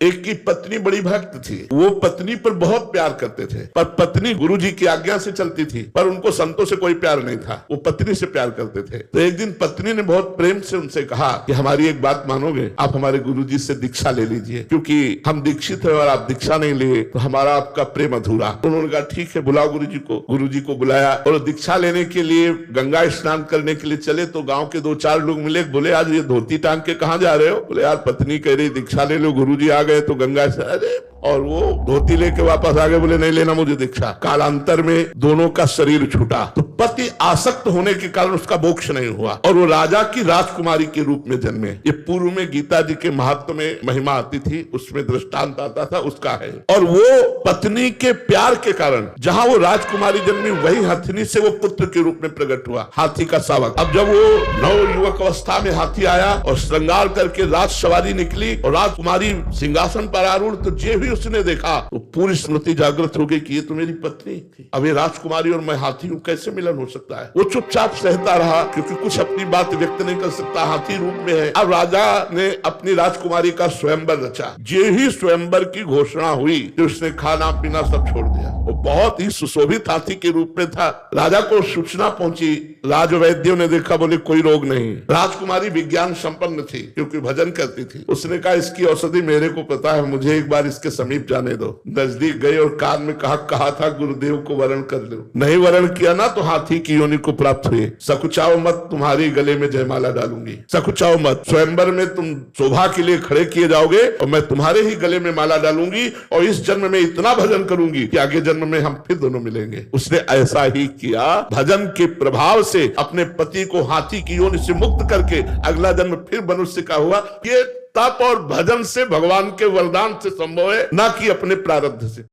एक की पत्नी बड़ी भक्त थी, वो पत्नी पर बहुत प्यार करते थे, पर पत्नी गुरुजी की आज्ञा से चलती थी, पर उनको संतों से कोई प्यार नहीं था, वो पत्नी से प्यार करते थे। तो एक दिन पत्नी ने बहुत प्रेम से उनसे कहा कि हमारी एक बात मानोगे, आप हमारे गुरुजी से दीक्षा ले लीजिए, क्योंकि हम दीक्षित हैं और आप दीक्षा नहीं लिए तो हमारा आपका प्रेम अधूरा। उन्होंने कहा ठीक है, बुलाओ गुरुजी को। गुरुजी को बुलाया और दीक्षा लेने के लिए गंगा स्नान करने के लिए चले तो गांव के 2-4 लोग मिले, बोले आज ये धोती टांग के कहाँ जा रहे हो? बोले यार पत्नी कह रही दीक्षा ले लो, गुरुजी आ गए तो गंगा से। अरे और वो धोती लेके वापस आ गए, बोले नहीं लेना मुझे दीक्षा। कालांतर में दोनों का शरीर छूटा। तो पति आसक्त होने के कारण उसका मोक्ष नहीं हुआ और वो राजा की राजकुमारी के रूप में जन्मे। ये पूर्व में गीता जी के महत्व में महिमा आती थी, उसमें दृष्टांत आता था, उसका है। और वो पत्नी के प्यार के कारण जहां वो राजकुमारी जन्मी, वही हथिनी से वो पुत्र के रूप में प्रकट हुआ, हाथी का शावक। अब जब वो नव युवक अवस्था में हाथी आया और श्रृंगार करके राज सवारी निकली और राजकुमारी सिंहासन पर आरूढ़, तो जे भी उसने देखा तो पूरी स्मृति जागृत हो गई कि ये तो मेरी पत्नी थी। अब ये राजकुमारी और मैं हाथी हूं, कैसे मिलन हो सकता है? वो चुपचाप सहता रहा क्योंकि कुछ अपनी बात व्यक्त नहीं कर सकता, हाथी रूप में है। अब राजा ने अपनी राजकुमारी का स्वयंवर रचा। जे ही स्वयंवर की घोषणा हुई तो उसने खाना पीना सब छोड़ दिया। वो बहुत ही सुशोभित हाथी के रूप में था। राजा को सूचना पहुंची, राजवैद्यों ने देखा, बोले कोई रोग नहीं। राजकुमारी विज्ञान संपन्न थी क्योंकि भजन करती थी। उसने कहा इसकी औषधि मेरे को पता है, मुझे एक बार इसके समीप जाने दो। नजदीक गई और कान में कहा था गुरुदेव को वरण कर लो। नहीं वरण किया ना तो हाथी की योनि को प्राप्त हुए। सकुचाओ मत, तुम्हारी गले में जयमाला डालूंगी। सकुचाओ मत, स्वयंवर में तुम शोभा के लिए खड़े किए जाओगे और मैं तुम्हारे ही गले में माला डालूंगी और इस जन्म में इतना भजन करूंगी कि आगे जन्म में हम फिर दोनों मिलेंगे। उसने ऐसा ही किया। भजन के प्रभाव से अपने पति को हाथी की योनि से मुक्त करके अगला जन्म फिर मनुष्य का हुआ। ये तप और भजन से भगवान के वरदान से संभव है, ना कि अपने प्रारब्ध से।